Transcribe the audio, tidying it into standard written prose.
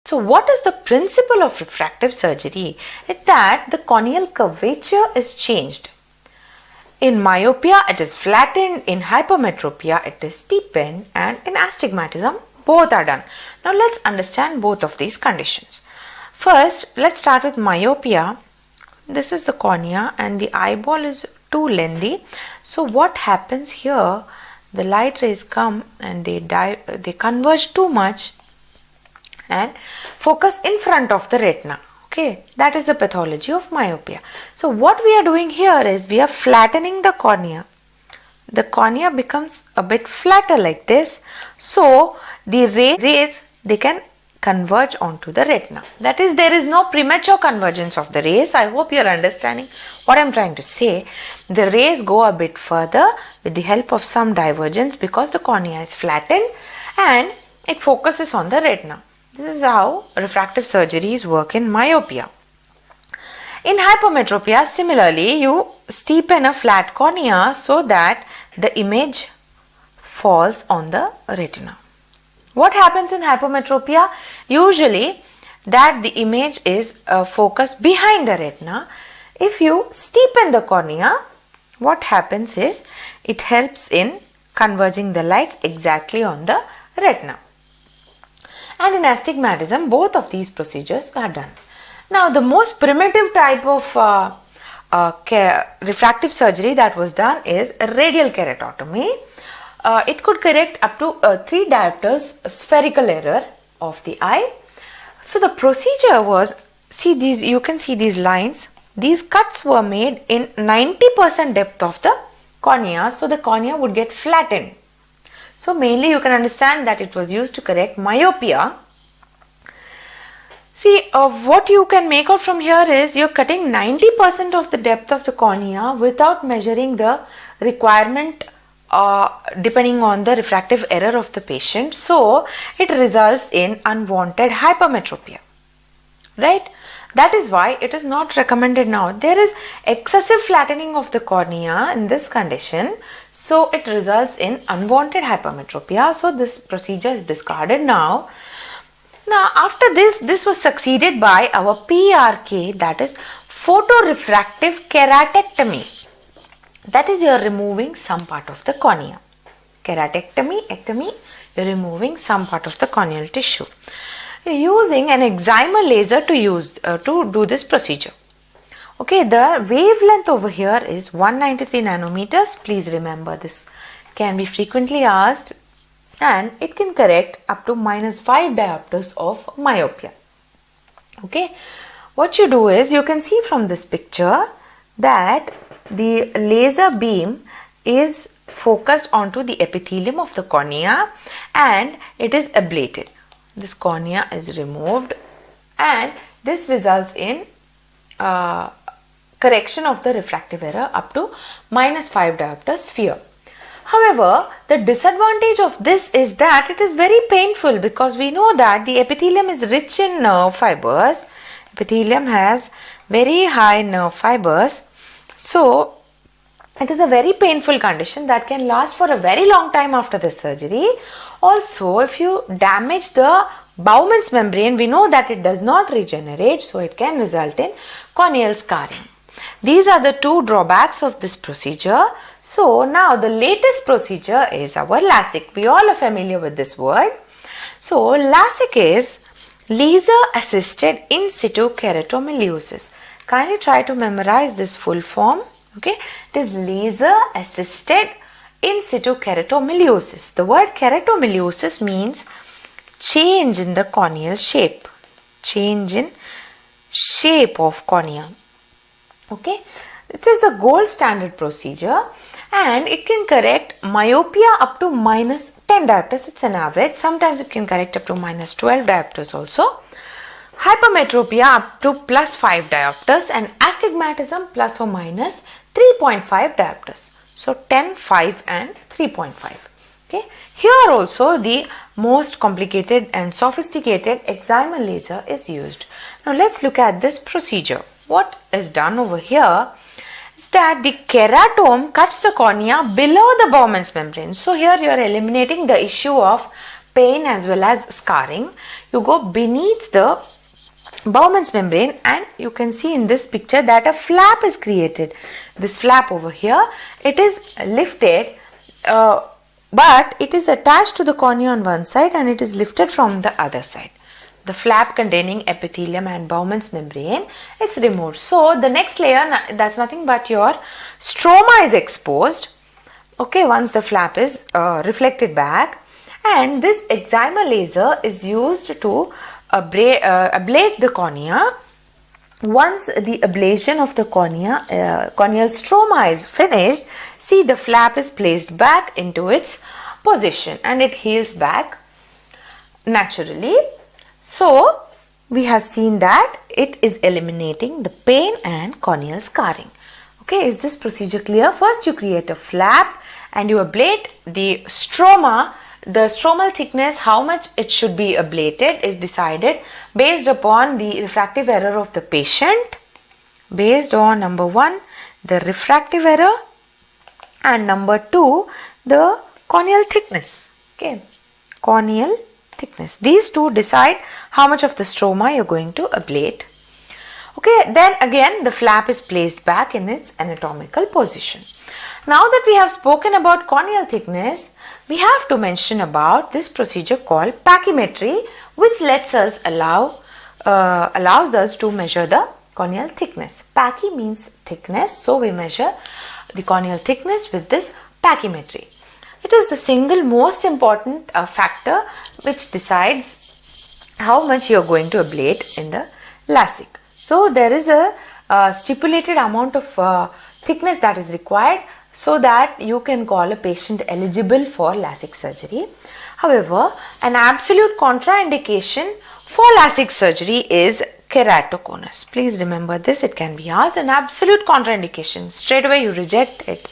So what is the principle of refractive surgery? It's that the corneal curvature is changed. In myopia, it is flattened. In hypermetropia, it is steepened. And in astigmatism, both are done. Now let's understand both of these conditions. First, let's start with myopia. This is the cornea and the eyeball is too lengthy. So what happens here? The light rays come and they converge too much and focus in front of the retina. Okay, that is the pathology of myopia. So what we are doing here is we are flattening the cornea. The cornea becomes a bit flatter like this. So the rays, they can converge onto the retina. That is, there is no premature convergence of the rays. I hope you are understanding what I am trying to say. The rays go a bit further with the help of some divergence because the cornea is flattened and it focuses on the retina. This is how refractive surgeries work in myopia. In hypermetropia, similarly, you steepen a flat cornea so that the image falls on the retina. What happens in hypermetropia? Usually that the image is focused behind the retina. If you steepen the cornea, what happens is it helps in converging the lights exactly on the retina. And in astigmatism, both of these procedures are done. Now, the most primitive type of refractive surgery that was done is a radial keratotomy. It could correct up to 3 diopters spherical error of the eye. So the procedure was, see these, you can see these lines. These cuts were made in 90% depth of the cornea, so the cornea would get flattened. So mainly you can understand that it was used to correct myopia. See, what you can make out from here is you're cutting 90% of the depth of the cornea without measuring the requirement depending on the refractive error of the patient. So it results in unwanted hypermetropia, right? That is why it is not recommended now. There is excessive flattening of the cornea in this condition. So it results in unwanted hypermetropia. So this procedure is discarded now. Now after this was succeeded by our PRK, that is photorefractive keratectomy. That is, you are removing some part of the cornea. Keratectomy, you are removing some part of the corneal tissue. Using an excimer laser to do this procedure. Okay, the wavelength over here is 193 nanometers. Please remember, this can be frequently asked, and it can correct up to -5 diopters of myopia. Okay, what you do is, you can see from this picture that the laser beam is focused onto the epithelium of the cornea and it is ablated. This cornea is removed and this results in correction of the refractive error up to -5 diopter sphere. However, the disadvantage of this is that it is very painful because we know that the epithelium is rich in nerve fibers. Epithelium has very high nerve fibers. So it is a very painful condition that can last for a very long time after the surgery. Also, if you damage the Bowman's membrane, we know that it does not regenerate, so it can result in corneal scarring. These are the two drawbacks of this procedure. So now the latest procedure is our lasik. We all are familiar with this word. So lasik is laser assisted in situ keratomiliosis. Kindly try to memorize this full form. Okay, it is laser assisted in situ keratomiliosis. The word keratomiliosis means change in the corneal shape. Change in shape of cornea. Okay, it is a gold standard procedure and it can correct myopia up to -10 diopters. It's an average. Sometimes it can correct up to -12 diopters also. Hypermetropia up to +5 diopters and astigmatism plus or minus 3.5 diopters. So 10, 5 and 3.5. Okay. Here also the most complicated and sophisticated excimer laser is used. Now let's look at this procedure. What is done over here is that the keratome cuts the cornea below the Bowman's membrane. So here you are eliminating the issue of pain as well as scarring. You go beneath the Bowman's membrane and you can see in this picture that a flap is created. This flap over here, it is lifted but it is attached to the cornea on one side and it is lifted from the other side. The flap containing epithelium and Bowman's membrane is removed. So the next layer, that's nothing but your stroma is exposed. Okay, once the flap is reflected back, and this excimer laser is used to ablate the cornea. Once the ablation of the corneal stroma is finished, see the flap is placed back into its position and it heals back naturally. So we have seen that it is eliminating the pain and corneal scarring. Okay, is this procedure clear? First you create a flap and you ablate the stroma. The stromal thickness, how much it should be ablated, is decided based upon the refractive error of the patient, based on number 1 the refractive error and number 2 the corneal thickness. Okay, corneal thickness. These two decide how much of the stroma you're going to ablate. Okay, then again the flap is placed back in its anatomical position. Now that we have spoken about corneal thickness, we have to mention about this procedure called pachymetry, which lets us allows us to measure the corneal thickness. Pachy means thickness, so we measure the corneal thickness with this pachymetry. It is the single most important factor which decides how much you are going to ablate in the lasik. So there is a stipulated amount of thickness that is required so that you can call a patient eligible for lasik surgery. However, an absolute contraindication for lasik surgery is keratoconus. Please remember this, it can be asked. An absolute contraindication, straight away you reject it.